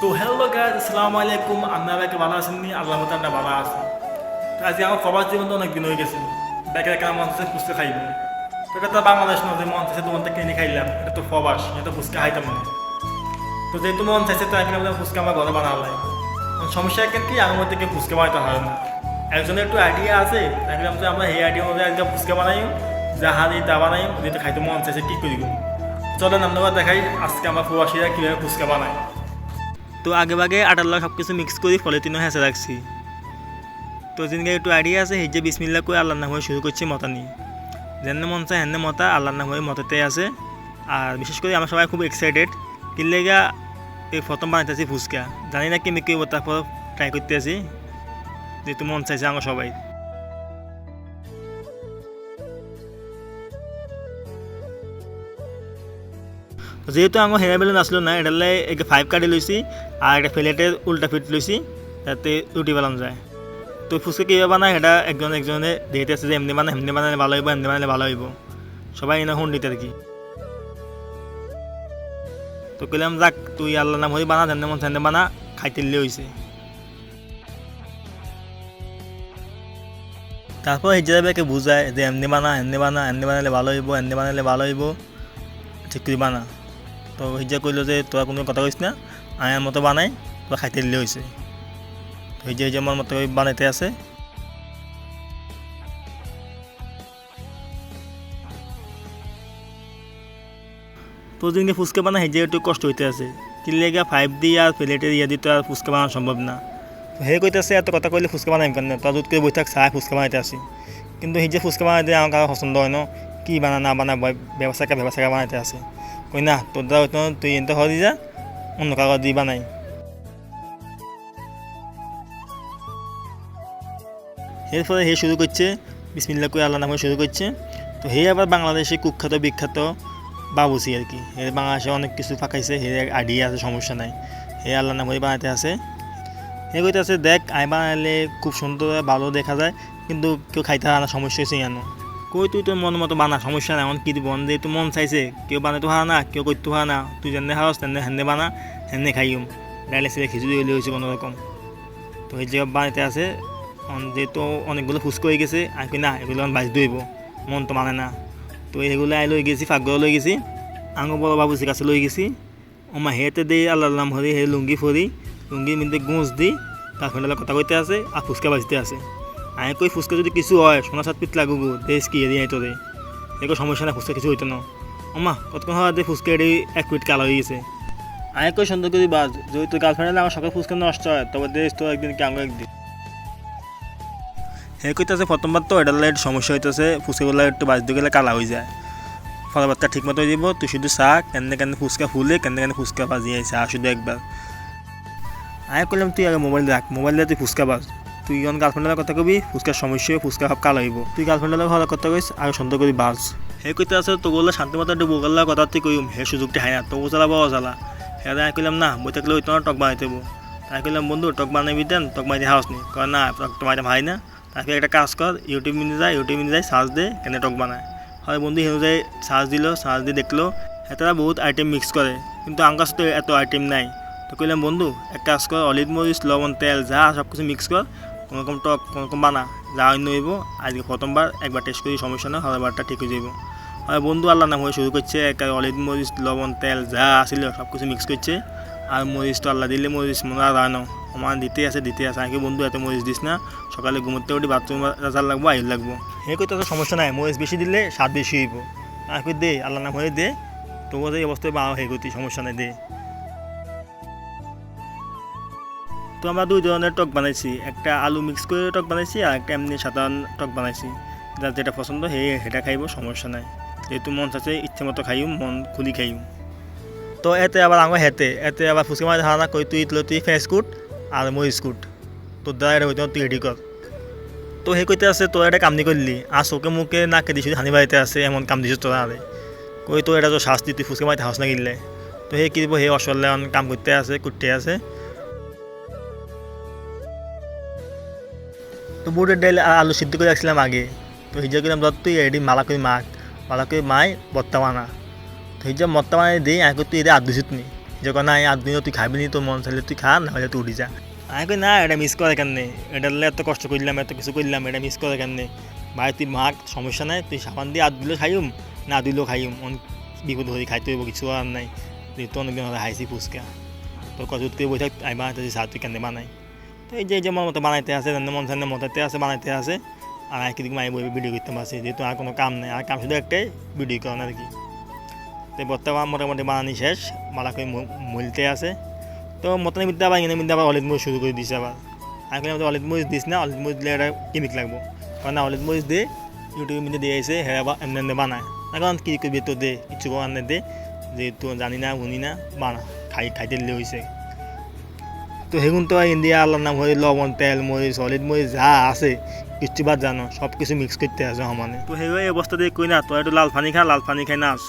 তো hello guys, আসসালামু আলাইকুম। আপনারা কি ভালো আছেন? আল্লাহ মতো আমরা ভালো আছি। তো আজকে আমার প্রবাস জীবন তো অনেক দিন হয়ে গেছে। ব্যাগে একটা মন চাইছে ফুচকা খাইব। তো এটা তো বাংলাদেশ নয় যে মন চাইছে দোকান থেকে কিনে খাইলাম, এটা তো প্রবাস, এটা তো ফুচকা খাইতাম না। তো যেহেতু মন চাইছে তো এখন আমরা ফুচকা আমার ঘরে বানালাম। সমস্যা এখন কি আমার মধ্যে কেউ ফুচকা বানাতে হয় না। একজনের একটু আইডিয়া আছে, দেখলাম যে আমরা এই আইডিয়া মধ্যে একদম ফুচকা বানাই, যা হারি তা বানাই, যেহেতু খাইতে মন চাইছে কি করি। চলেন আমরা দেখাই আজকে আমরা প্রবাসীরা কীভাবে ফুচকা বানাই। তো আগে ভাগে আটার লগে সব কিছু মিক্স করি পলিথিনও হেঁচে রাখছি। তো যেদিনকে একটু আইডিয়া আছে সেই যে বিসমিল্লা করে আল্লাহর নাম হয়ে শুরু করছি মতা নিয়ে। যেন মন চায় হেন মতা আল্লাহর নাম হয়ে মতাতে আছে। আর বিশেষ করে আমরা সবাই খুব এক্সাইটেড কিনলেগা এই প্রথম বানাইতেছি ফুচকা। জানি না কেমনি কেউ তারপর ট্রাই করতে আছি, যেহেতু মন চাইছে আমার সবাই। যেহেতু আমার হেরা বেলুন আসলো না, এটালে একটা 5 কাটি লইছি আর একটা প্লেটের উল্টা ফিট লইছি, যাতে রুটি বানানো যায়। তো ফুচকা কীভাবে বানায় এটা একজনে দেখতে আছে যে এমনি বানালে ভালো হইব, এমনি বানালে ভালো হইব, সবাই এনে হুন দিতে আর কি। তো কইলাম যাক তুই আল্লাহ নাম হয়ে বানা, যেমন সেমনি বানা, খাইতে হয়েছে। তারপর হিজাবেকে বুঝায় যে এমনি বানা, এমনি বানালে ভালো হইব, এমনি বানালে ভালো হইব, ঠিক করে বানা। তো হিজা কইলো যে তোরা কোনো কথা কইস না, আয়ার মতো বানাই, তোরা খাইতে হয়েছে। তো হিজা আমার মতো বানাইতে আছে। তো যেদিনকে ফুচকা বানা হেজে একটু কষ্ট হইতে আছে, কিনলেগা 5 দিয়ে আর প্লেটের ইয়ে দিতে আর ফুচকা বানানো সম্ভব না। তো হে কইতেছে এত কথা কইলে ফুচকা বানাইম কেন, তার দুধ করে বই থাক চায় ফুচকা বানাইতে আসি। কিন্তু হিজে ফুচকা বানাইতে আমার কারো পছন্দ হয় না, কি বানা না বানা ব্যবসাকে বানাইতে আসে। কই না তোর দ্বারা হইতো না, তুই এনতে হরি যা, অন্য কাগজ দিয়ে বানাই। এরপরে হে শুরু করছে বিসমিল্লাহ করে আল্লাহ নামে শুরু করছে। তো হে আবার বাংলাদেশে কুখ্যাত বিখ্যাত বাবুসি আর কি। হে বাংলাদেশে অনেক কিছু ফাঁকাইছে, হে আইডিয়া আছে, সমস্যা নাই। হে আল্লাহ নাম বানাইতে আছে। হে কইতে আছে দেখ আই বানাইলে খুব সুন্দর ভালো দেখা যায়, কিন্তু কেউ খাইতে হয় না, সমস্যা হয়েছে জানো। কই তুই তোর মন মতো বানা, সমস্যা নাই, এমন কি দিব যে তুই মন চাইছে, কেউ বানাইতে হয় না, কেউ করতে হয় না, তুই যেনে খাওয়াস তেনে হেনে বানা, হেনে খাইম। ডাইলে সিলে খিচুড়ি হইলে হয়েছে কোনো রকম। তো এই জায়গা বানাইতে আছে, যেহেতু অনেকগুলো ফুচকা হয়ে গেছে, আর কি না এগুলো বাজ দইব, মন তো মানে না। তো এগুলো আই লই গেছি, ফাঁকগুলো লই গেছি, আঙু বড় বাবুসির কাছে লই গেছি। ওমা হেতে দিই আল্লাহ নাম হরি, হে লুঙ্গি ফরি, লুঙ্গির মধ্যে গুঁজ দিই, তার ফ্রেন্ডের কথা কইতে আছে আর ফুচকা বাজতে আছে। আমি কই ফুচকা যদি কিছু হয় সোনা সাত পিট লাগুবো, দেশ কি এরিয়াই তোরে, এরকম সমস্যা না, ফুচকা কিছু হইতো না। ওমা কতক্ষণ হওয়া দিয়ে ফুচকা এটি 1 পিট কালো হয়ে গেছে। আমি কই সুন্দর করে বাজ, যদি তোর গার্লফ্রেন্ডে আমার সকাল ফুচকা নষ্ট হয় তবে দেশ তো একদিন কি আঙুল একদিন। হে কইতেছে প্রথমবার তো এটা লাইট সমস্যা হইতেছে, ফুচকাগুলো একটু বাজতে গেলে কালা হয়ে যায়। ফলাবারটা ঠিক মতো দিব, তুই শুধু চা কেন ফুচকা ফুলে কেন ফুচকা বাজিয়ে চা শুধু একবার। আমি করলাম তুই আগে মোবাইল রাখ, মোবাইল দিয়ে তুই ফুচকা বাজ। তুই যখন গার্লফ্রেন্ডের কথা কবি ফুচকার সমস্যা হয়ে ফুচকা সব কালো হইব, তুই গার্লফ্রেন্ডের কথা কথা কইস আগে সুন্দর করে বাজ। হে কইতে আছে তো বললে শান্তি মতো একটু বোকাল্লার কথা তুই কইম, হে সুযোগটা হয় না, তবু জ্বালা বাবা জ্বালা। হ্যাঁ আমি কইলাম না বই থাকলে ওই তোমার টক বানাইতে হবো। তাই কইলাম বন্ধু টক বানাবি দেন, টক বানাইতে হাওস নি, কয় না টক বানাইতে ভাই না। তাকে একটা কাজ কর, ইউটিউব মিনে যায় সার্চ দে কেন টক বানায়। হয় বন্ধু হেন যায় সার্চ দিল, সার্চ দিয়ে দেখলো এটারা বহুত আইটেম মিক্স করে, কিন্তু আমার কাছে তো এত আইটেম নাই। তো কইলাম বন্ধু এক কাজ কর, হলুদ মরিচ লবণ তেল যা সব কিছু মিক্স কর, কোনোরকম টক কোনোরকম বানা, যা অন্য হইব। আজকে প্রথমবার একবার টেস্ট করি, সমস্যা না, হরবারটা ঠিক হয়ে যাইব। হয় বন্ধু আল্লাহ নাম হয়ে শুরু করছে, এক হলুদ মরিচ লবণ তেল যা আসিল সব কিছু মিক্স করছে। আর মরিচ তো আল্লাহ দিলে মরিচ মনে আর না, আমার দিতে আছে আগে বন্ধু এত মরিচ দিস না, সকালে ঘুমোতে উঠি বাথরুম রাজার লাগবো আইল লাগবো। হে কই তো সমস্যা নাই, মরিচ বেশি দিলে স্বাদ বেশি হইব। আর কই দে আল্লাহ নাম হয়ে দে, তবুও এই অবস্থায় বা হে গতি সমস্যা নাই দে। তো আমরা 2 ধরনের টক বানাইছি, একটা আলু মিক্স করে টক বানাইছি আর একটা এমনি সাধারণ টক বানাইছি। যার যেটা পছন্দ সেটা খাইব, সমস্যা নাই। যেহেতু মন চাচ্ছে ইচ্ছে মতো খাইম, মন খুলি খাইম। তো এতে আবার আঙো এতে আবার ফুচকা মাঝে ধারণা কই তুই ফেস কুট আর মরিচ কুট, তোর দ্বারা এটা হইতে তুই রেডি কর। তো হে কইতে আছে তোর এটা কামনি করলি, আর চোখে মুখে নাকে দিছি হানি বাড়িতে আছে, এমন কাম দিছিস তোরা আরে, কই তো এটা তো শাস্তি, তুই ফুচকা মাঝে হাউস না কিনলে। তো হে কি দিব, হে অসলে কাম করতে আছে। তো বুটের ডাইল আর আলু সিদ্ধ করে রাখছিলাম আগে। তো হিজা করলাম ধর তুই এটি মালা করে মাই বত্তা বানা। তো হিজা মত্তা বানাই দিই আগে তুই এটা আধ দিছিত নি, যখন না আধদিনও তুই খাবি নি, তোর মন চাইলে তুই খা, না হলে তুই উঠি যা। আমি কই না, এটা মিস করে কেন, এটা এত কষ্ট করলাম, এত কিছু করলাম, এটা মিস করে কেন? ভাই তুই মাক, সমস্যা নাই, তুই সাবান দিয়ে আধ দিলেও খাইম, না দিলেও খাইম, অনেক বিপদ হয়ে খাইতে হইব, কিছু আর নাই। তুই তো অনেকদিন হলে খাইছি ফুচকা, তোর কত তুই বই থাক, আমি বানাইতেছি চা, তুই কেন বানাই? তো এই যে মন মতো বানাইতে আছে, মন সামনে মতাতে আছে, বানাইতে আছে। আর একই দিকে আমি বই ভিডিও করতে পারছি, যেহেতু আর কোনো কাম নেই, আর কাম শুধু একটাই ভিডিও করানো আর কি। তো বর্তমান মোটামুটি বানানি শেষ, মালা করে মলতে আছে। তো মতনের মধ্যে আবার এনে মধ্যে আবার অলিদ মরিচ শুরু করে দিছে আবার। আমি বললাম অলিদ মরিচ দিস না, অলিদ মরিচ দিলে এটা কেমিক লাগবো, কারণ না অলিদ মরিচ দিয়ে ইউটিউবের মধ্যে দিয়ে আইসে, হ্যাঁ আবার এমনি এমনি বানায়। এখন কী করবি তো দে, কিছু করার দে, যেহেতু জানি না শুনি না, বানা খাইতে দিলে হয়েছে। তো সেগুন তো ইন্ডিয়া আল্লাহর নাম হয়ে লবণ, তেল, মরিচ, অলিদ মরিচ যা আছে কিছু বাদ জানো, সব কিছু মিক্স করতে আছে সমানে। তো সেই অবস্থা দিয়ে কই না, তো একটু লাল পানি খা, লাল পানি খাই না আস।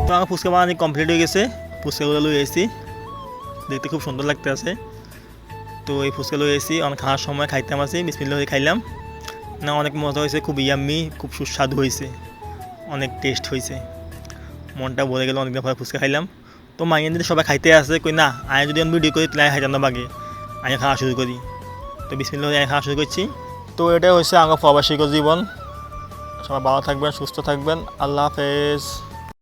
তো আমার ফুচকা বানানি কমপ্লিট হয়ে গেছে, ফুচকাগুলো লই এসেছি, দেখতে খুব সুন্দর লাগতে আছে। তো এই ফুচকা লই এসেছি, অনেক খাওয়ার সময় খাইতাম আছি, বিসমিল্লাহ হয়ে খাইলাম না, অনেক মজা হয়েছে, খুব ইয়াম্মি, খুব সুস্বাদু হয়েছে, অনেক টেস্ট হয়েছে, মনটা ভরে গেল, অনেকদিন পরে ফুচকা খাইলাম। তো মাইন যদি সবাই খাইতে আসে, কই না আমি যদি আমি ভিডিও করি তাহলে খাইতাম না, বাগে আমি খাওয়া শুরু করি। তো বিসমিল্লাহ আমি খাওয়া শুরু করছি। তো এটা হচ্ছে আমার প্রবাসী জীবন। সবাই ভালো থাকবেন, সুস্থ থাকবেন, আল্লাহ হাফেজ।